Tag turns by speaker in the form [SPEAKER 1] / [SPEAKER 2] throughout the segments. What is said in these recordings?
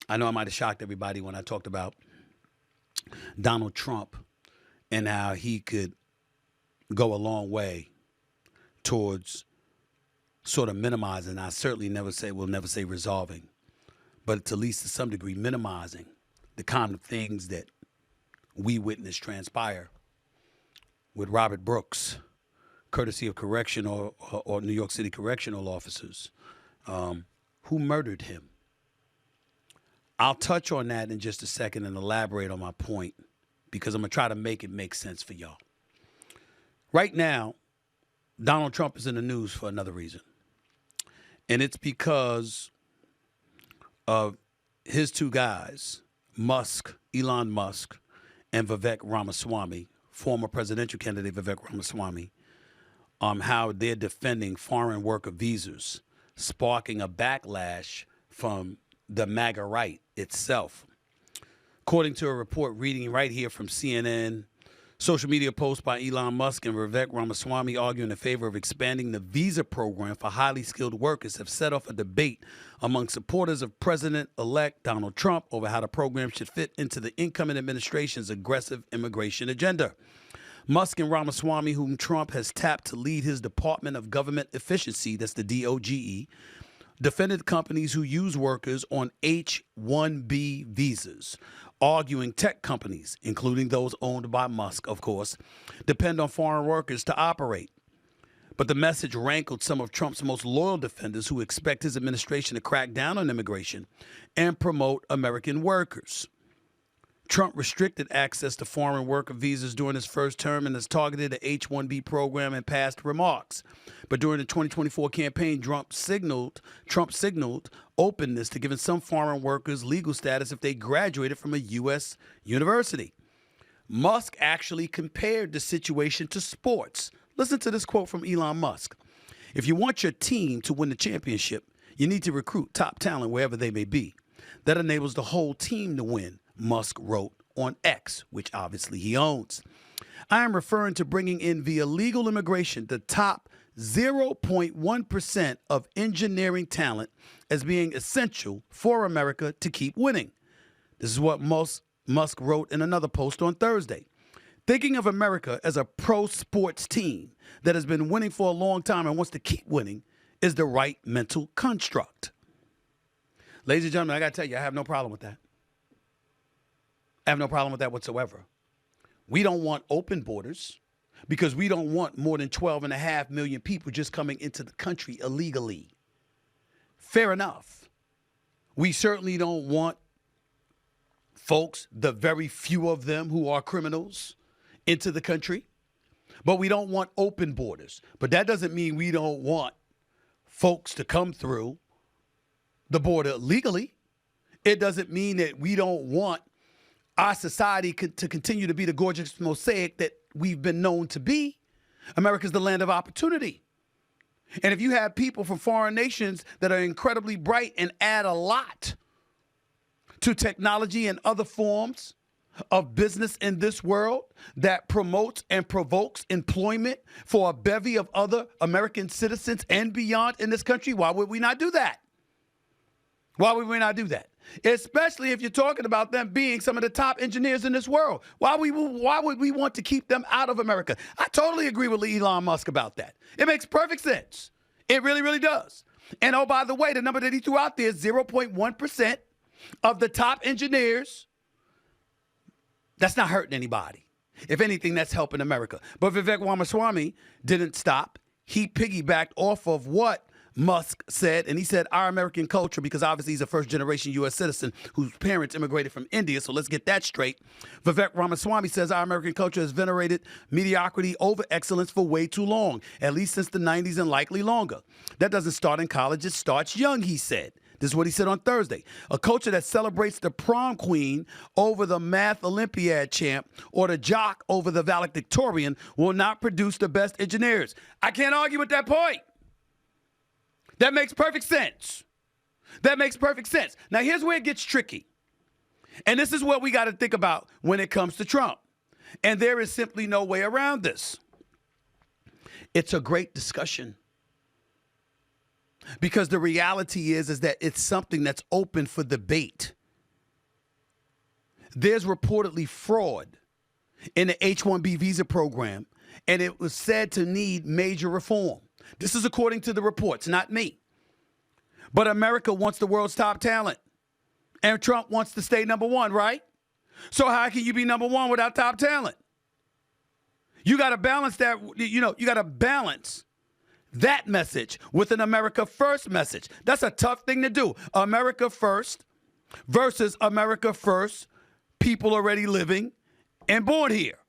[SPEAKER 1] I know I might have shocked everybody when I talked about Donald Trump and how he could go a long way towards sort of minimizing. I certainly will never say resolving, but it's at least to some degree minimizing the kind of things that we witnessed transpire with Robert Brooks, courtesy of correctional or New York City correctional officers who murdered him. I'll touch on that in just a second and elaborate on my point because I'm going to try to make it make sense for y'all. Right now, Donald Trump is in the news for another reason. And it's because of his two guys, Elon Musk, and Vivek Ramaswamy, former presidential candidate Vivek Ramaswamy, how they're defending foreign worker visas, sparking a backlash from the MAGA right itself. According to a report reading right here from CNN, social media posts by Elon Musk and Vivek Ramaswamy arguing in favor of expanding the visa program for highly skilled workers have set off a debate among supporters of President-elect Donald Trump over how the program should fit into the incoming administration's aggressive immigration agenda. Musk and Ramaswamy, whom Trump has tapped to lead his Department of Government Efficiency, that's the DOGE, defended companies who use workers on H-1B visas, arguing tech companies, including those owned by Musk, of course, depend on foreign workers to operate. But the message rankled some of Trump's most loyal defenders who expect his administration to crack down on immigration and promote American workers. Trump restricted access to foreign worker visas during his first term and has targeted the H-1B program in past remarks. But during the 2024 campaign, Trump signaled openness to giving some foreign workers legal status if they graduated from a U.S. university. Musk actually compared the situation to sports. Listen to this quote from Elon Musk. "If you want your team to win the championship, you need to recruit top talent wherever they may be. That enables the whole team to win," Musk wrote on X, which obviously he owns. "I am referring to bringing in via legal immigration the top 0.1% of engineering talent as being essential for America to keep winning." This is what Musk wrote in another post on Thursday. "Thinking of America as a pro-sports team that has been winning for a long time and wants to keep winning is the right mental construct." Ladies and gentlemen, I got to tell you, I have no problem with that. I have no problem with that whatsoever. We don't want open borders because we don't want more than 12.5 million people just coming into the country illegally. Fair enough. We certainly don't want folks, the very few of them who are criminals, into the country. But we don't want open borders. But that doesn't mean we don't want folks to come through the border legally. It doesn't mean that we don't want our society to continue to be the gorgeous mosaic that we've been known to be. America's the land of opportunity. And if you have people from foreign nations that are incredibly bright and add a lot to technology and other forms of business in this world that promotes and provokes employment for a bevy of other American citizens and beyond in this country, why would we not do that? Why would we not do that? Especially if you're talking about them being some of the top engineers in this world. Why would we want to keep them out of America? I totally agree with Elon Musk about that. It makes perfect sense. It really, really does. And oh, by the way, the number that he threw out there is 0.1% of the top engineers. That's not hurting anybody. If anything, that's helping America. But Vivek Ramaswamy didn't stop. He piggybacked off of what Musk said, and he said our American culture, because obviously he's a first-generation U.S. citizen whose parents immigrated from India, so let's get that straight. Vivek Ramaswamy says our American culture has venerated mediocrity over excellence for way too long, at least since the 90s and likely longer. That doesn't start in college, it starts young, he said. This is what he said on Thursday. A culture that celebrates the prom queen over the math Olympiad champ or the jock over the valedictorian will not produce the best engineers. I can't argue with that point. That makes perfect sense. That makes perfect sense. Now, here's where it gets tricky. And this is what we got to think about when it comes to Trump. And there is simply no way around this. It's a great discussion. Because the reality is that it's something that's open for debate. there's reportedly fraud in the H-1B visa program, and it was said to need major reform. This is according to the reports, not me. But America wants the world's top talent, and Trump wants to stay number one, right? So how can you be number one without top talent? You got to balance that, you got to balance that message with an America First message. That's a tough thing to do. America First versus America First, people already living and born here.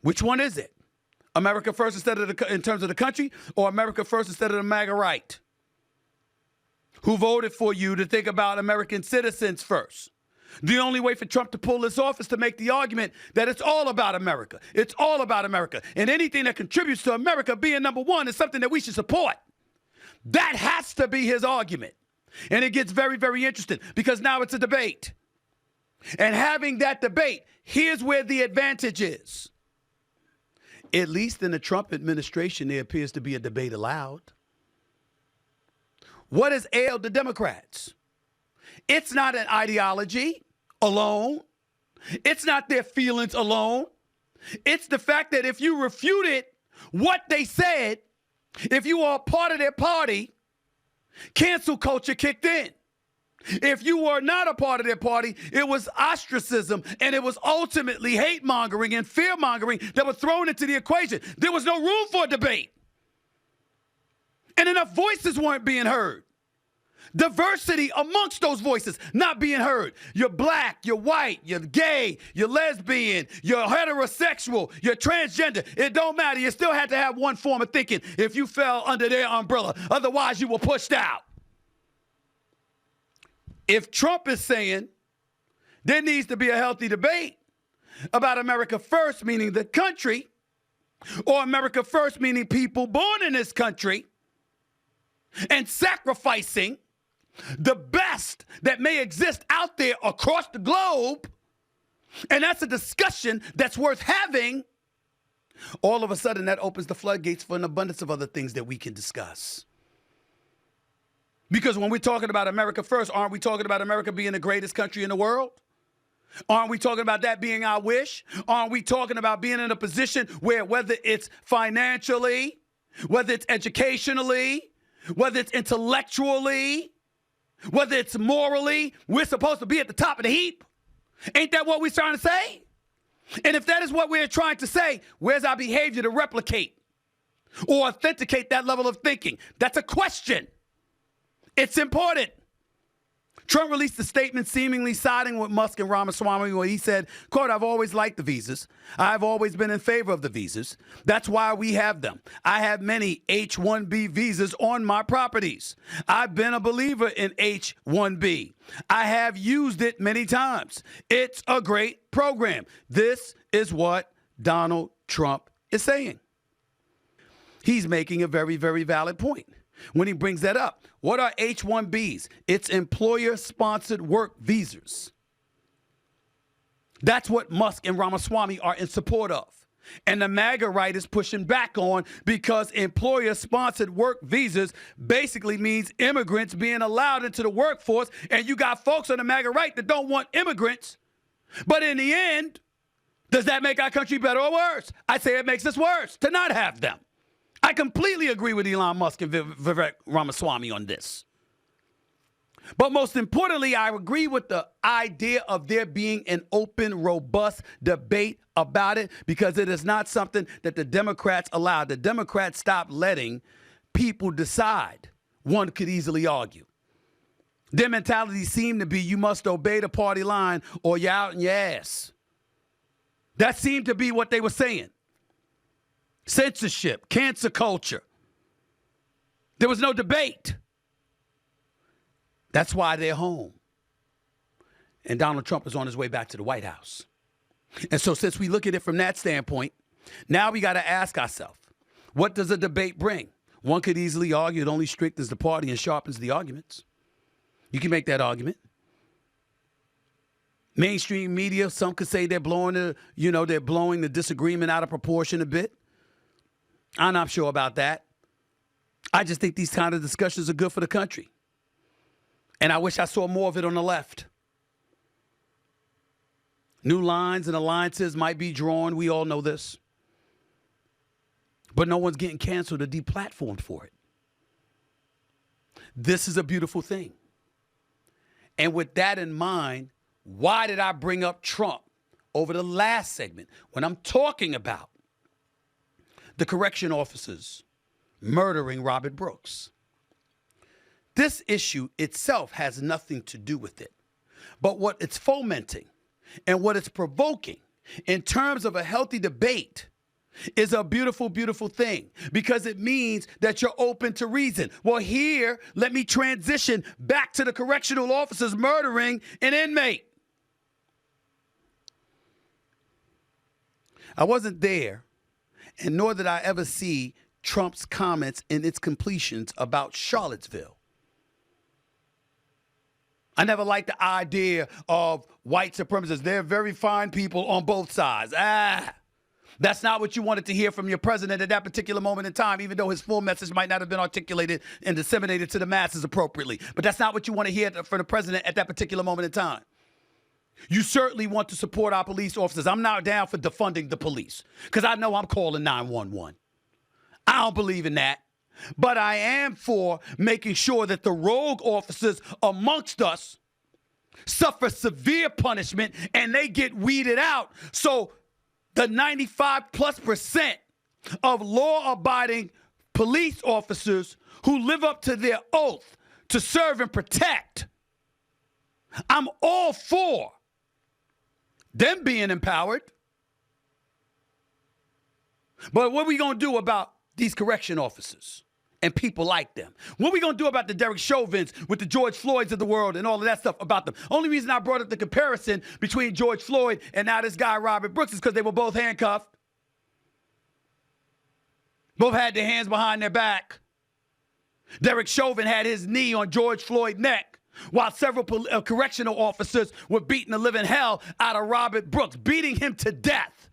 [SPEAKER 1] Which one is it? America First instead of in terms of the country, or America First instead of the MAGA right? Who voted for you to think about American citizens first? The only way for Trump to pull this off is to make the argument that it's all about America. It's all about America. And anything that contributes to America being number one is something that we should support. That has to be his argument. And it gets very, very interesting because now it's a debate. And having that debate, here's where the advantage is. At least in the Trump administration, there appears to be a debate allowed. What has ailed the Democrats? It's not an ideology alone. It's not their feelings alone. It's the fact that if you refuted what they said, if you are part of their party, cancel culture kicked in. If you were not a part of their party, it was ostracism, and it was ultimately hate-mongering and fear-mongering that was thrown into the equation. There was no room for a debate. And enough voices weren't being heard. Diversity amongst those voices not being heard. You're black, you're white, you're gay, you're lesbian, you're heterosexual, you're transgender. It don't matter. You still had to have one form of thinking if you fell under their umbrella. Otherwise, you were pushed out. If Trump is saying there needs to be a healthy debate about America First, meaning the country, or America First, meaning people born in this country, and sacrificing the best that may exist out there across the globe, and that's a discussion that's worth having, all of a sudden that opens the floodgates for an abundance of other things that we can discuss. Because when we're talking about America First, aren't we talking about America being the greatest country in the world? Aren't we talking about that being our wish? Aren't we talking about being in a position where whether it's financially, whether it's educationally, whether it's intellectually, whether it's morally, we're supposed to be at the top of the heap? Ain't that what we're trying to say? And if that is what we're trying to say, where's our behavior to replicate or authenticate that level of thinking? That's a question. It's important. Trump released a statement seemingly siding with Musk and Ramaswamy where he said, quote, "I've always liked the visas. I've always been in favor of the visas. That's why we have them. I have many H-1B visas on my properties. I've been a believer in H-1B. I have used it many times. It's a great program." This is what Donald Trump is saying. He's making a very, very valid point when he brings that up. What are H-1Bs? It's employer-sponsored work visas. That's what Musk and Ramaswamy are in support of. And the MAGA right is pushing back on because employer-sponsored work visas basically means immigrants being allowed into the workforce, and you got folks on the MAGA right that don't want immigrants. But in the end, does that make our country better or worse? I say it makes us worse to not have them. I completely agree with Elon Musk and Vivek Ramaswamy on this. But most importantly, I agree with the idea of there being an open, robust debate about it because it is not something that the Democrats allow. The Democrats stopped letting people decide, one could easily argue. Their mentality seemed to be you must obey the party line or you're out in your ass. That seemed to be what they were saying. Censorship, cancer culture. There was no debate. That's why they're home. And Donald Trump is on his way back to the White House. And so since we look at it from that standpoint, now we got to ask ourselves, what does a debate bring? One could easily argue it only strengthens the party and sharpens the arguments. You can make that argument. Mainstream media, some could say they're blowing the disagreement out of proportion a bit. I'm not sure about that. I just think these kind of discussions are good for the country. And I wish I saw more of it on the left. New lines and alliances might be drawn. We all know this. But no one's getting canceled or deplatformed for it. This is a beautiful thing. And with that in mind, why did I bring up Trump over the last segment when I'm talking about the correction officers murdering Robert Brooks? This issue itself has nothing to do with it. But what it's fomenting and what it's provoking in terms of a healthy debate is a beautiful, beautiful thing, because it means that you're open to reason. Well, here, let me transition back to the correctional officers murdering an inmate. I wasn't there, and nor did I ever see Trump's comments in its completions about Charlottesville. I never liked the idea of white supremacists. They're very fine people on both sides. That's not what you wanted to hear from your president at that particular moment in time, even though his full message might not have been articulated and disseminated to the masses appropriately. But that's not what you want to hear from the president at that particular moment in time. You certainly want to support our police officers. I'm not down for defunding the police because I know I'm calling 911. I don't believe in that. But I am for making sure that the rogue officers amongst us suffer severe punishment and they get weeded out. So the 95+% of law-abiding police officers who live up to their oath to serve and protect, I'm all for them being empowered. But what are we going to do about these correction officers and people like them? What are we going to do about the Derek Chauvins with the George Floyds of the world and all of that stuff about them? Only reason I brought up the comparison between George Floyd and now this guy Robert Brooks is because they were both handcuffed. Both had their hands behind their back. Derek Chauvin had his knee on George Floyd's neck while several correctional officers were beating the living hell out of Robert Brooks, beating him to death.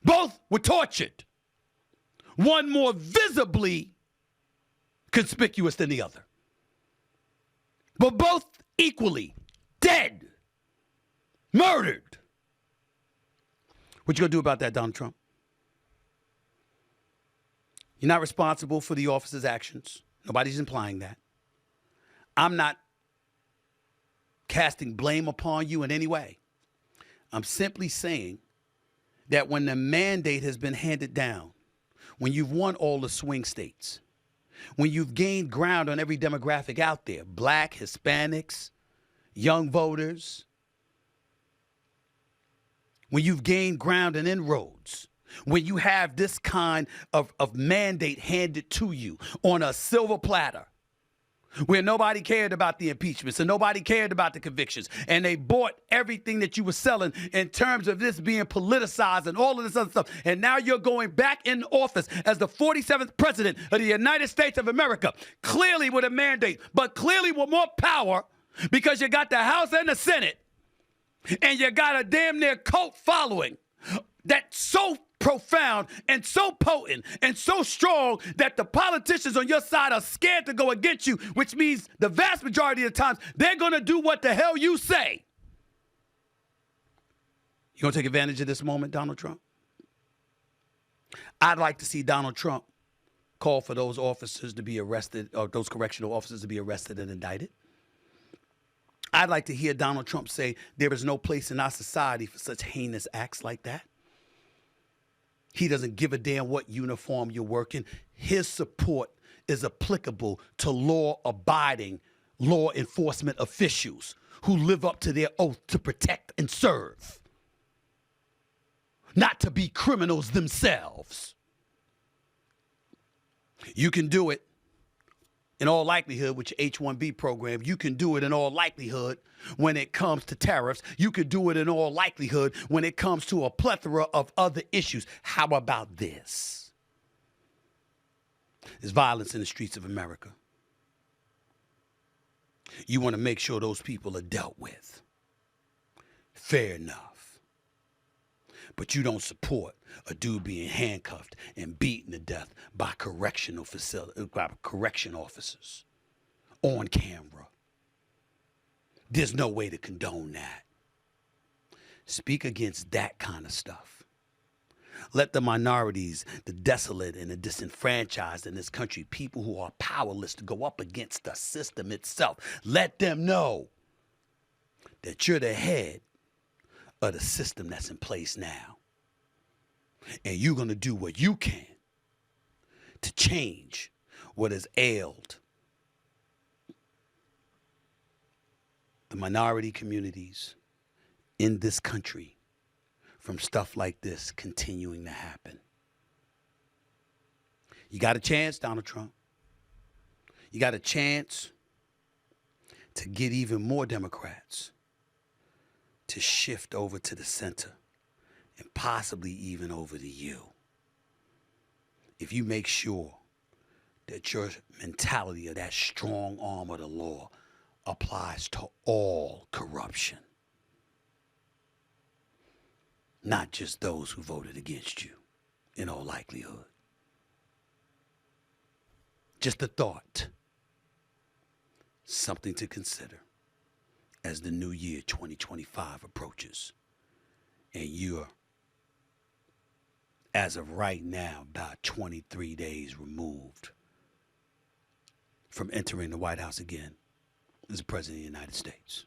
[SPEAKER 1] Both were tortured. One more visibly conspicuous than the other. But both equally dead, murdered. What you gonna do about that, Donald Trump? You're not responsible for the officer's actions. Nobody's implying that. I'm not casting blame upon you in any way. I'm simply saying that when the mandate has been handed down, when you've won all the swing states, when you've gained ground on every demographic out there, black, Hispanics, young voters, when you've gained ground and inroads, when you have this kind of mandate handed to you on a silver platter, where nobody cared about the impeachments and nobody cared about the convictions, and they bought everything that you were selling in terms of this being politicized and all of this other stuff, and now you're going back in office as the 47th president of the United States of America, clearly with a mandate, but clearly with more power because you got the House and the Senate, and you got a damn near cult following that's so profound and so potent and so strong that the politicians on your side are scared to go against you, which means the vast majority of the times they're going to do what the hell you say. You going to take advantage of this moment, Donald Trump? I'd like to see Donald Trump call for those officers to be arrested, or those correctional officers to be arrested and indicted. I'd like to hear Donald Trump say there is no place in our society for such heinous acts like that. He doesn't give a damn what uniform you're working. His support is applicable to law-abiding law enforcement officials who live up to their oath to protect and serve, not to be criminals themselves. You can do it in all likelihood with your H-1B program. You can do it in all likelihood when it comes to tariffs. You could do it in all likelihood when it comes to a plethora of other issues. How about this? There's violence in the streets of America. You want to make sure those people are dealt with. Fair enough. But you don't support a dude being handcuffed and beaten to death by correction officers on camera. There's no way to condone that. Speak against that kind of stuff. Let the minorities, the desolate and the disenfranchised in this country, people who are powerless, to go up against the system itself. Let them know that you're the head of the system that's in place now. And you're going to do what you can to change what has ailed the minority communities in this country from stuff like this continuing to happen. You got a chance, Donald Trump. You got a chance to get even more Democrats to shift over to the center and possibly even over to you. If you make sure that your mentality of that strong arm of the law applies to all corruption, not just those who voted against you, in all likelihood. Just a thought, something to consider as the new year 2025 approaches, and you're, as of right now, about 23 days removed from entering the White House again as the President of the United States.